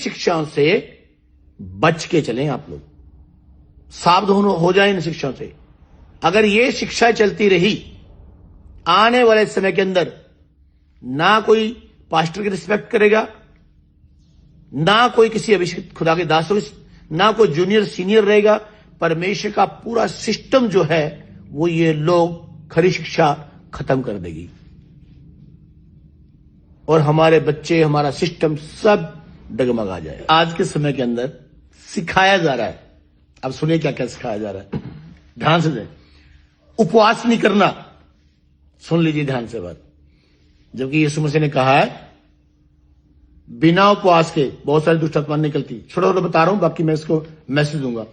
शिक्षाओं से बच के चलें आप लोग, सावधान हो जाएं इन शिक्षाओं से। अगर ये शिक्षा चलती रही, आने वाले समय के अंदर ना कोई पास्टर की रिस्पेक्ट करेगा, ना कोई किसी अभिषिक्त खुदा के दास, ना कोई जूनियर सीनियर रहेगा। परमेश्वर का पूरा सिस्टम जो है वो ये लोग खरी शिक्षा खत्म कर देगी और हमारे बच्चे, हमारा सिस्टम सब डगमगा जाए। आज के समय के अंदर सिखाया जा रहा है, अब सुनिए क्या क्या सिखाया जा रहा है, ध्यान से दें। उपवास नहीं करना, सुन लीजिए ध्यान से बात। जबकि यीशु मसीह ने कहा है बिना उपवास के बहुत सारी दुष्ट आत्मा निकलती। छोटा छोटा बता रहा हूं, बाकी मैं इसको मैसेज दूंगा।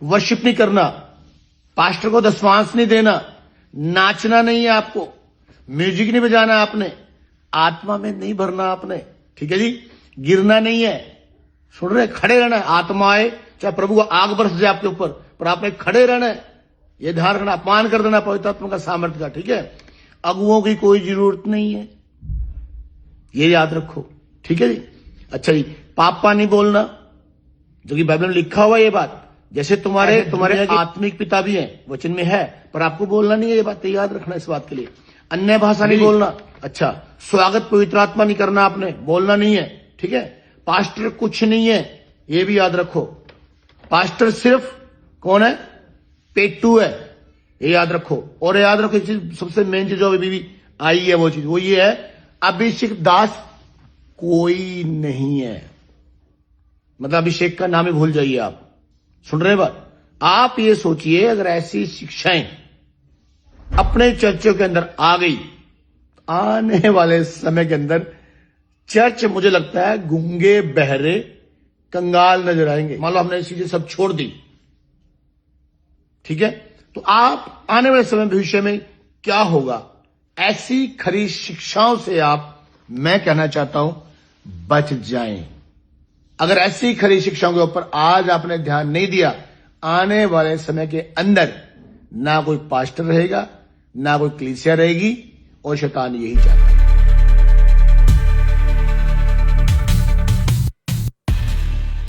वर्शिप नहीं करना, पास्टर को दशमांश नहीं देना, नाचना नहीं है आपको, म्यूजिक नहीं बजाना आपने, आत्मा में नहीं भरना आपने, ठीक है जी, गिरना नहीं है, सुन रहे, खड़े रहना है। आत्मा आए चाहे प्रभु का आग बरस जाए आपके ऊपर, पर आपने खड़े रहना है। यह ध्यान रखना, अपमान कर देना पवित्र आत्मा का सामर्थ्य का, ठीक है। अगुओं की कोई जरूरत नहीं है, ये याद रखो, ठीक है जी। अच्छा जी, पापा नहीं बोलना, जो कि बाइबल में लिखा हुआ ये बात। जैसे तुम्हारे आत्मिक पिता भी हैं, वचन में है, पर आपको बोलना नहीं है, ये बात याद रखना इस बात के लिए। अन्य भाषा नहीं बोलना। अच्छा, स्वागत पवित्र आत्मा नहीं करना आपने, बोलना नहीं है, ठीक है। पास्टर कुछ नहीं है, ये भी याद रखो। पास्टर सिर्फ कौन है? पेटू है, ये याद रखो। और याद रखो सबसे मेन चीज जो अभी भी आई है वो चीज, वो ये है, अभिषेक दास कोई नहीं है। मतलब अभिषेक का नाम ही भूल जाइए आप, सुन रहे बात। आप ये सोचिए, अगर ऐसी शिक्षाएं अपने चर्चों के अंदर आ गई, आने वाले समय के अंदर चर्च, मुझे लगता है, गूंगे बहरे कंगाल नजर आएंगे। मान लो हमने चीजें सब छोड़ दी, ठीक है। तो आप आने वाले समय भविष्य में क्या होगा, ऐसी खरी शिक्षाओं से आप, मैं कहना चाहता हूं, बच जाएं। अगर ऐसी खरी शिक्षाओं के ऊपर आज आपने ध्यान नहीं दिया, आने वाले समय के अंदर ना कोई पास्टर रहेगा, ना कोई कलीसिया रहेगी, और शैतान यही चाहता है।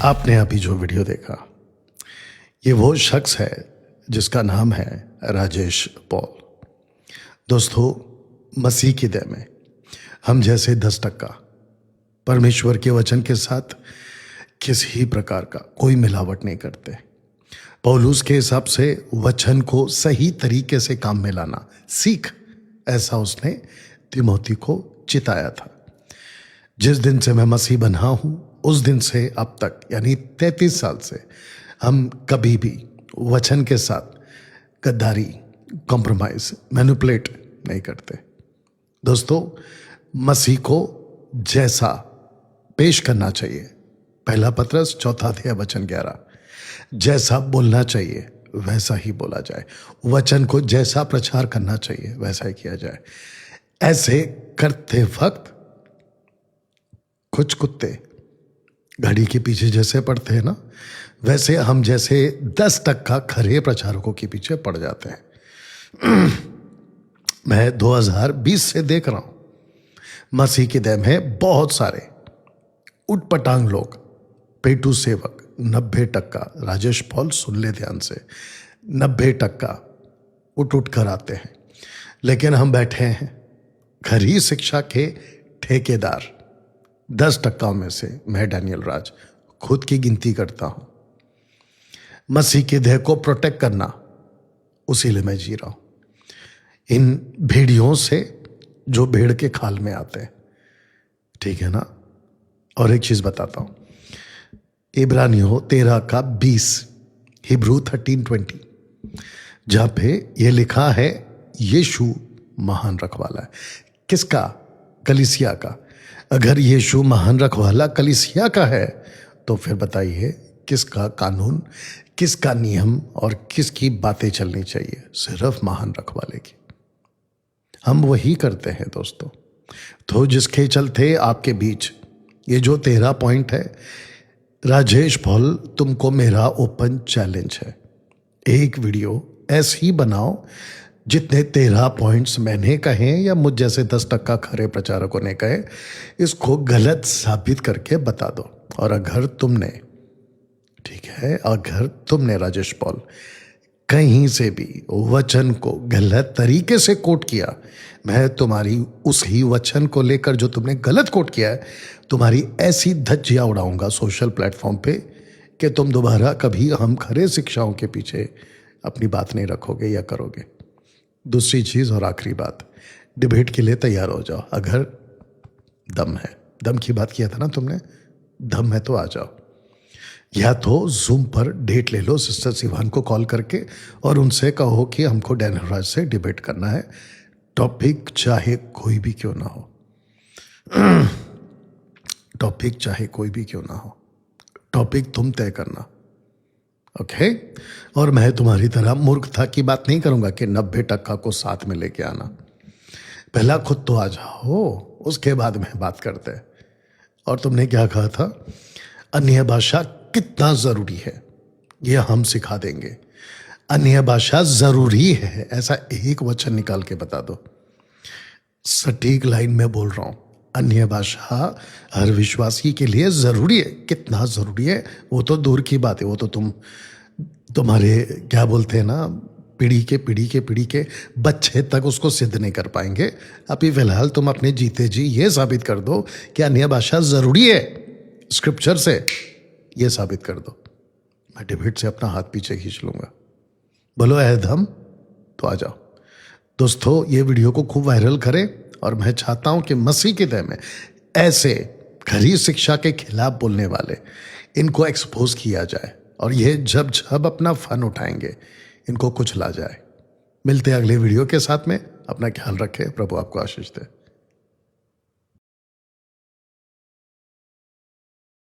आपने अभी जो वीडियो देखा, ये वो शख्स है जिसका नाम है राजेश पॉल। दोस्तों, मसीह की दया में हम जैसे 10% परमेश्वर के वचन के साथ किसी प्रकार का कोई मिलावट नहीं करते। पौलुस के हिसाब से वचन को सही तरीके से काम में लाना सीख, ऐसा उसने तिमोथी को चिताया था। जिस दिन से मैं मसीह बना हूं, उस दिन से अब तक, यानी 33 साल से, हम कभी भी वचन के साथ गद्दारी, कॉम्प्रोमाइज, मैनिपुलेट नहीं करते। दोस्तों, मसीह को जैसा पेश करना चाहिए, पहला पत्रस 4:11, जैसा बोलना चाहिए वैसा ही बोला जाए, वचन को जैसा प्रचार करना चाहिए वैसा ही किया जाए। ऐसे करते वक्त कुछ कुत्ते घड़ी के पीछे जैसे पड़ते हैं ना, वैसे हम जैसे 10% खरे प्रचारकों के पीछे पड़ जाते हैं। मैं 2020 से देख रहा हूं, मसीह की दया में बहुत सारे उटपटांग लोग, पेटू सेवक, 90%, राजेश पॉल सुन ले ध्यान से, 90% उठ कर आते हैं। लेकिन हम बैठे हैं खरी शिक्षा के ठेकेदार 10% में से। मैं डैनियल राज खुद की गिनती करता हूं। मसीह के देह को प्रोटेक्ट करना, उसी लिए मैं जी रहा हूं। इन भेड़ियों से जो भेड़ के खाल में आते हैं, ठीक है ना। और एक चीज बताता हूं, इब्रानियों 13:20, हिब्रू 13:20, जहां पे ये लिखा है यीशु महान रखवाला है। किसका? कलीसिया का। अगर यीशु महान रखवाला कलीसिया का है, तो फिर बताइए किसका कानून, किसका नियम और किसकी बातें चलनी चाहिए? सिर्फ महान रखवाले की। हम वही करते हैं दोस्तों। तो जिसके चलते आपके बीच ये जो 13 पॉइंट है, राजेश पॉल, तुमको मेरा ओपन चैलेंज है, एक वीडियो ऐसी बनाओ जितने 13 पॉइंट्स मैंने कहे या मुझ जैसे 10% खरे प्रचारकों ने कहे, इसको गलत साबित करके बता दो। और अगर तुमने, ठीक है, अगर तुमने राजेश पॉल कहीं से भी वचन को गलत तरीके से कोट किया, मैं तुम्हारी उसी वचन को लेकर जो तुमने गलत कोट किया है, तुम्हारी ऐसी धज्जियां उड़ाऊंगा सोशल प्लेटफॉर्म पे कि तुम दोबारा कभी हम खरे शिक्षाओं के पीछे अपनी बात नहीं रखोगे या करोगे। दूसरी चीज और आखिरी बात, डिबेट के लिए तैयार हो जाओ। अगर दम है, दम की बात किया था ना तुमने, दम है तो आ जाओ। या तो जूम पर डेट ले लो सिस्टर सिवान को कॉल करके और उनसे कहो कि हमको डैनियल राज से डिबेट करना है, टॉपिक चाहे कोई भी क्यों ना हो, टॉपिक चाहे कोई भी क्यों ना हो, टॉपिक तुम तय करना, ओके। और मैं तुम्हारी तरह मूर्खता की बात नहीं करूंगा कि 90% को साथ में लेके आना। पहला खुद तो आ जाओ, उसके बाद में बात करते हैं। और तुमने क्या कहा था, अन्य भाषा कितना जरूरी है ये हम सिखा देंगे। अन्य भाषा जरूरी है, ऐसा एक वचन निकाल के बता दो। सटीक लाइन में बोल रहा हूं, अन्य भाषा हर विश्वासी के लिए जरूरी है। कितना जरूरी है वो तो दूर की बात है, वो तो तुम्हारे क्या बोलते हैं ना, पीढ़ी के बच्चे तक उसको सिद्ध नहीं कर पाएंगे। अभी फिलहाल तुम अपने जीते जी ये साबित कर दो कि अन्य भाषा जरूरी है, स्क्रिप्चर से ये साबित कर दो। मैं डिबेट से अपना हाथ पीछे खींच लूंगा। बोलो है दम तो आ जाओ। दोस्तों, ये वीडियो को खूब वायरल करें और मैं चाहता हूं कि मसीह के दम में ऐसे खरी शिक्षा के खिलाफ बोलने वाले, इनको एक्सपोज किया जाए और ये जब जब अपना फन उठाएंगे इनको कुचला जाए। मिलते हैं अगले वीडियो के साथ में। अपना ख्याल रखें, प्रभु आपको आशीष दे।